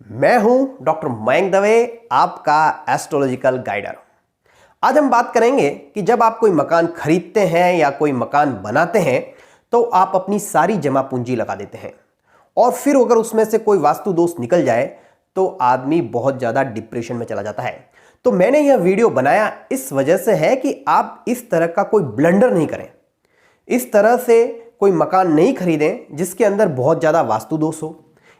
मैं हूं डॉक्टर मयंक दवे, आपका एस्ट्रोलॉजिकल गाइडर। आज हम बात करेंगे कि जब आप कोई मकान खरीदते हैं या कोई मकान बनाते हैं तो आप अपनी सारी जमा पूंजी लगा देते हैं और फिर अगर उसमें से कोई वास्तु दोष निकल जाए तो आदमी बहुत ज़्यादा डिप्रेशन में चला जाता है। तो मैंने यह वीडियो बनाया इस वजह से है कि आप इस तरह का कोई ब्लंडर नहीं करें, इस तरह से कोई मकान नहीं खरीदें जिसके अंदर बहुत ज़्यादा वास्तु दोष हो,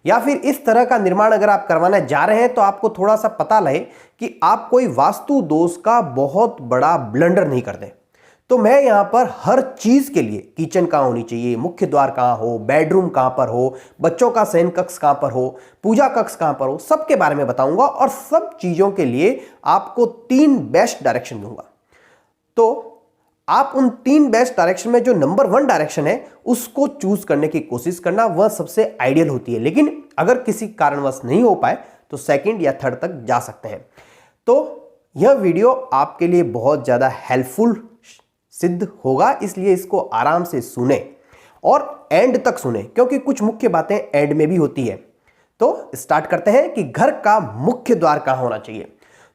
या फिर इस तरह का निर्माण अगर आप करवाने जा रहे हैं तो आपको थोड़ा सा पता लगे कि आप कोई वास्तु दोष का बहुत बड़ा ब्लंडर नहीं कर दें। तो मैं यहां पर हर चीज के लिए, किचन कहां होनी चाहिए, मुख्य द्वार कहां हो, बेडरूम कहां पर हो, बच्चों का शयन कक्ष कहां पर हो, पूजा कक्ष कहां पर हो, सबके बारे में बताऊंगा और सब चीजों के लिए आपको 3 बेस्ट डायरेक्शन दूंगा। तो आप उन 3 बेस्ट डायरेक्शन में जो नंबर 1 डायरेक्शन है उसको चूज करने की कोशिश करना, वह सबसे आइडियल होती है। लेकिन अगर किसी कारणवश नहीं हो पाए तो सेकंड या थर्ड तक जा सकते हैं। तो यह वीडियो आपके लिए बहुत ज्यादा हेल्पफुल सिद्ध होगा, इसलिए इसको आराम से सुने और एंड तक सुने, क्योंकि कुछ मुख्य बातें एंड में भी होती है। तो स्टार्ट करते हैं कि घर का मुख्य द्वार कहां होना चाहिए।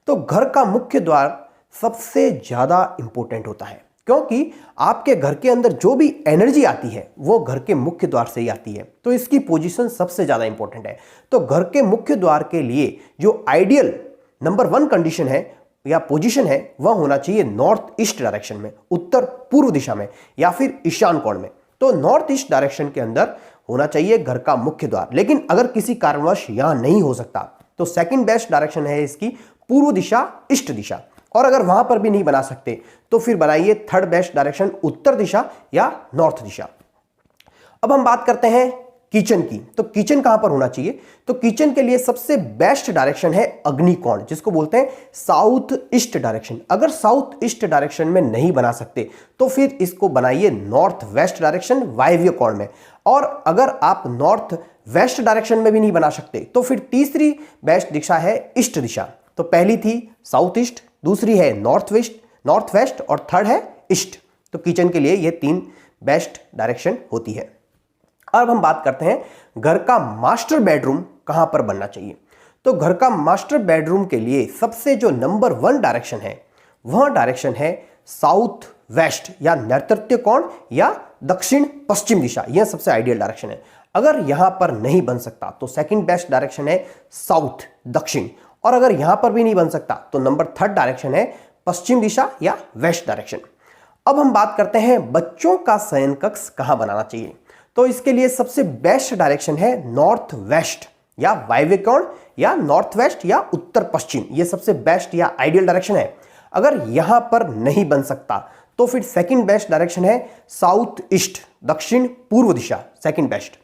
तो घर का मुख्य द्वार सबसे ज्यादा इंपॉर्टेंट होता है, क्योंकि आपके घर के अंदर जो भी एनर्जी आती है वो घर के मुख्य द्वार से ही आती है। तो इसकी पोजीशन सबसे ज्यादा इंपॉर्टेंट है। तो घर के मुख्य द्वार के लिए जो आइडियल नंबर 1 कंडीशन है या पोजीशन है वह होना चाहिए नॉर्थ ईस्ट डायरेक्शन में, उत्तर पूर्व दिशा में या फिर ईशान कोण में। तो नॉर्थ ईस्ट डायरेक्शन के अंदर होना चाहिए घर का मुख्य द्वार। लेकिन अगर किसी कारणवश यहां नहीं हो सकता तो सेकंड बेस्ट डायरेक्शन है इसकी पूर्व दिशा, इष्ट दिशा। और अगर वहां पर भी नहीं बना सकते तो फिर बनाइए थर्ड बेस्ट डायरेक्शन उत्तर दिशा या नॉर्थ दिशा। अब हम बात करते हैं किचन की। तो किचन कहां पर होना चाहिए? तो किचन के लिए सबसे बेस्ट डायरेक्शन है अग्निकोण, जिसको बोलते हैं साउथ ईस्ट डायरेक्शन। अगर साउथ ईस्ट डायरेक्शन में नहीं बना सकते तो फिर इसको बनाइए नॉर्थ वेस्ट डायरेक्शन, वायव्य कोण में। और अगर आप नॉर्थ वेस्ट डायरेक्शन में भी नहीं बना सकते तो फिर तीसरी बेस्ट दिशा है ईस्ट दिशा। तो पहली थी साउथ ईस्ट, दूसरी है नॉर्थ वेस्ट और थर्ड है ईस्ट। तो किचन के लिए ये 3 बेस्ट डायरेक्शन होती है। अब हम बात करते हैं घर का मास्टर बेडरूम कहां पर बनना चाहिए। तो घर का मास्टर बेडरूम के लिए सबसे जो नंबर 1 डायरेक्शन है वह डायरेक्शन है साउथ वेस्ट या नैऋत्य कोण या दक्षिण पश्चिम दिशा। यह सबसे आइडियल डायरेक्शन है। अगर यहां पर नहीं बन सकता तो सेकंड बेस्ट डायरेक्शन है साउथ, दक्षिण। और अगर यहां पर भी नहीं बन सकता तो नंबर 3 डायरेक्शन है पश्चिम दिशा या वेस्ट डायरेक्शन। अब हम बात करते हैं बच्चों का शयन कक्ष कहां बनाना चाहिए। तो इसके लिए सबसे बेस्ट डायरेक्शन है नॉर्थ वेस्ट या वायव्य कोण या नॉर्थ वेस्ट या उत्तर पश्चिम। यह सबसे बेस्ट या आइडियल डायरेक्शन है। अगर यहां पर नहीं बन सकता तो फिर सेकंड बेस्ट डायरेक्शन है साउथ ईस्ट, दक्षिण पूर्व दिशा, सेकंड बेस्ट।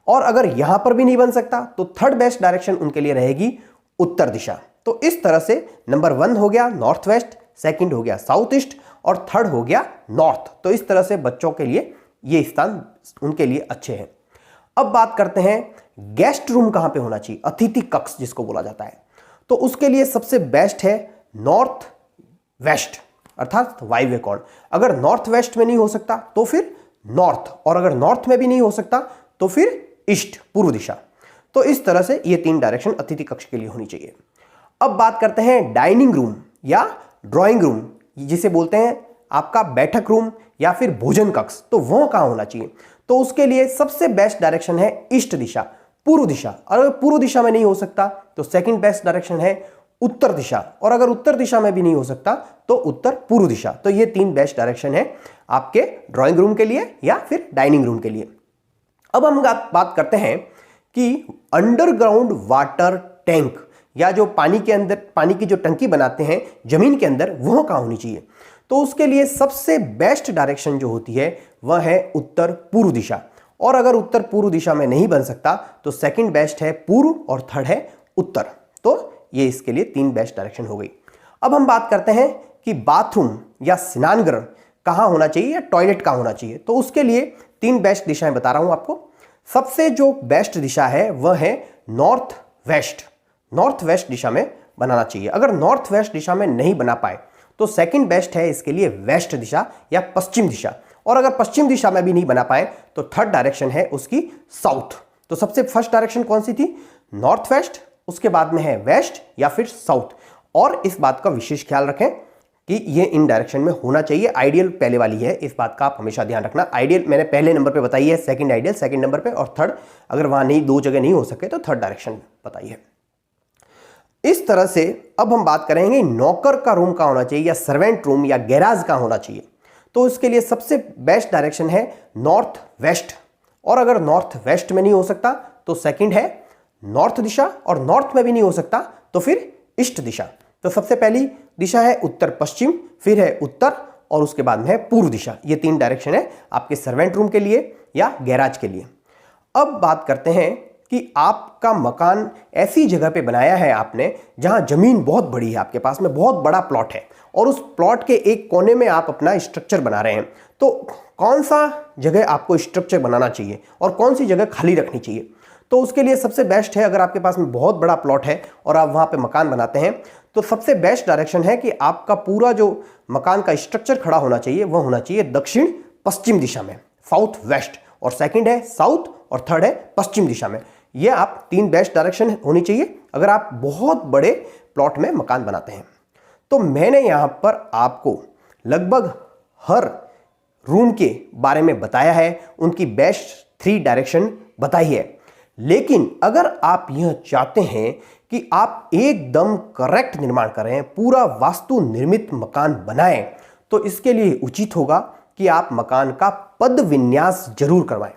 और अगर यहां पर भी नहीं बन सकता तो थर्ड बेस्ट डायरेक्शन उनके लिए रहेगी उत्तर दिशा। तो इस तरह से नंबर 1 हो गया नॉर्थ वेस्ट, सेकंड हो गया साउथ ईस्ट और थर्ड हो गया नॉर्थ। तो इस तरह से बच्चों के लिए ये स्थान उनके लिए अच्छे हैं। अब बात करते हैं गेस्ट रूम कहां पे होना चाहिए, अतिथि कक्ष जिसको बोला जाता है। तो उसके लिए सबसे बेस्ट है नॉर्थ वेस्ट अर्थात वायव्य कोण। अगर नॉर्थ वेस्ट में नहीं हो सकता तो फिर नॉर्थ, और अगर नॉर्थ में भी नहीं हो सकता तो फिर ईस्ट, पूर्व दिशा। तो इस तरह से ये 3 डायरेक्शन अतिथि कक्ष के लिए होनी चाहिए। अब बात करते हैं डाइनिंग रूम या ड्राइंग रूम, जिसे बोलते हैं आपका बैठक रूम या फिर भोजन कक्ष। तो वह कहां होना चाहिए? तो उसके लिए सबसे बेस्ट डायरेक्शन है ईस्ट दिशा, पूर्व दिशा। और अगर पूर्व दिशा में नहीं हो सकता तो सेकंड बेस्ट डायरेक्शन है उत्तर दिशा। और अगर उत्तर दिशा में भी नहीं हो सकता तो उत्तर पूर्व दिशा। तो ये 3 बेस्ट डायरेक्शन है आपके ड्राइंग रूम के लिए या फिर डाइनिंग रूम के लिए। अब हम बात करते हैं कि अंडरग्राउंड वाटर टैंक या जो पानी के अंदर पानी की जो टंकी बनाते हैं जमीन के अंदर, वह कहां होनी चाहिए। तो उसके लिए सबसे बेस्ट डायरेक्शन जो होती है वह है उत्तर पूर्व दिशा। और अगर उत्तर पूर्व दिशा में नहीं बन सकता तो सेकंड बेस्ट है पूर्व और थर्ड है उत्तर। तो ये इसके लिए 3 बेस्ट डायरेक्शन हो गई। अब हम बात करते हैं कि बाथरूम या स्नानगृह कहां होना चाहिए या टॉयलेट कहां होना चाहिए। तो उसके लिए 3 बेस्ट दिशाएं बता रहा हूं आपको। सबसे जो बेस्ट दिशा है वह है नॉर्थ वेस्ट दिशा में बनाना चाहिए। अगर नॉर्थ वेस्ट दिशा में नहीं बना पाए तो सेकंड बेस्ट है इसके लिए वेस्ट दिशा या पश्चिम दिशा। और अगर पश्चिम दिशा में भी नहीं बना पाए तो थर्ड डायरेक्शन है उसकी साउथ। तो सबसे फर्स्ट डायरेक्शन कौन सी थी? नॉर्थ वेस्ट, उसके बाद में है वेस्ट या फिर साउथ। और इस बात का विशेष ख्याल रखें कि ये इन डायरेक्शन में होना चाहिए। आइडियल पहले वाली है, इस बात का आप हमेशा ध्यान रखना। आइडियल मैंने पहले नंबर पे बताई है, सेकंड आइडियल सेकंड नंबर पे, और थर्ड अगर वहां नहीं, दो जगह नहीं हो सके तो थर्ड डायरेक्शन बताई है। इस तरह से अब हम बात करेंगे नौकर का रूम कहां होना चाहिए, या सर्वेंट रूम या गैराज कहां होना चाहिए। तो इसके लिए सबसे बेस्ट डायरेक्शन है नॉर्थ वेस्ट, और अगर नॉर्थ वेस्ट में नहीं हो सकता तो सेकंड है नॉर्थ दिशा, और नॉर्थ में भी नहीं हो सकता तो फिर ईस्ट दिशा। तो सबसे पहली दिशा है उत्तर पश्चिम, फिर है उत्तर, और उसके बाद में है पूर्व दिशा। ये तीन डायरेक्शन है आपके सर्वेंट रूम के लिए या गैराज के लिए। अब बात करते हैं कि आपका मकान ऐसी जगह पे बनाया है आपने जहां जमीन बहुत बड़ी है, आपके पास में बहुत बड़ा प्लॉट है, और उस प्लॉट के एक कोने में आप अपना स्ट्रक्चर बना रहे हैं। तो कौन सा जगह आपको स्ट्रक्चर बनाना चाहिए और कौन सी जगह खाली रखनी चाहिए। तो उसके लिए सबसे बेस्ट है, अगर आपके पास में बहुत बड़ा प्लॉट है और आप वहां पे मकान बनाते हैं, तो सबसे बेस्ट डायरेक्शन है कि आपका पूरा जो मकान का स्ट्रक्चर खड़ा होना चाहिए वह होना चाहिए दक्षिण पश्चिम दिशा में, साउथ वेस्ट, और सेकंड है साउथ, और थर्ड है पश्चिम दिशा में। ये आप तीन बेस्ट डायरेक्शन होनी चाहिए अगर आप बहुत बड़े प्लॉट में मकान बनाते हैं। तो मैंने यहां पर आपको लगभग हर रूम के बारे में बताया है, उनकी बेस्ट 3 डायरेक्शन बताई है। लेकिन अगर आप यह चाहते हैं कि आप एकदम करेक्ट निर्माण करें, पूरा वास्तु निर्मित मकान बनाएं, तो इसके लिए उचित होगा कि आप मकान का पद विन्यास जरूर करवाएं।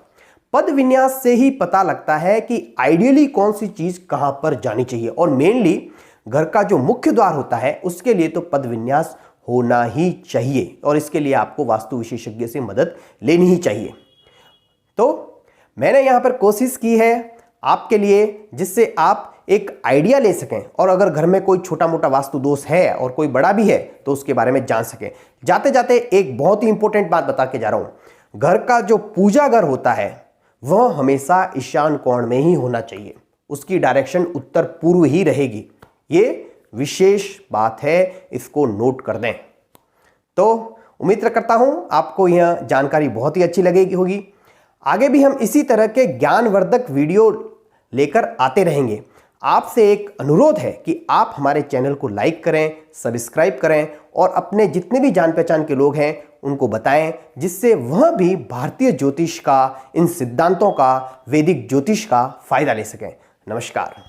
पद विन्यास से ही पता लगता है कि आइडियली कौन सी चीज कहां पर जानी चाहिए, और मेनली घर का जो मुख्य द्वार होता है उसके लिए तो पद विन्यास होना ही चाहिए, और इसके लिए आपको वास्तु विशेषज्ञ से मदद लेनी ही चाहिए। तो मैंने यहां पर कोशिश की है आपके लिए, जिससे आप एक आइडिया ले सकें, और अगर घर में कोई छोटा मोटा वास्तु दोष है और कोई बड़ा भी है तो उसके बारे में जान सकें। जाते जाते एक बहुत ही इंपॉर्टेंट बात बता के जा रहा हूं, घर का जो पूजा घर होता है वह हमेशा ईशान कोण में ही होना चाहिए, उसकी डायरेक्शन उत्तर पूर्व ही रहेगी। ये विशेष बात है, इसको नोट कर दें। तो उम्मीद करता हूं आपको यह जानकारी बहुत ही अच्छी लगेगी होगी। आगे भी हम इसी तरह के ज्ञानवर्धक वीडियो लेकर आते रहेंगे। आपसे एक अनुरोध है कि आप हमारे चैनल को लाइक करें, सब्सक्राइब करें, और अपने जितने भी जान पहचान के लोग हैं उनको बताएं, जिससे वह भी भारतीय ज्योतिष का, इन सिद्धांतों का, वैदिक ज्योतिष का फायदा ले सकें। नमस्कार।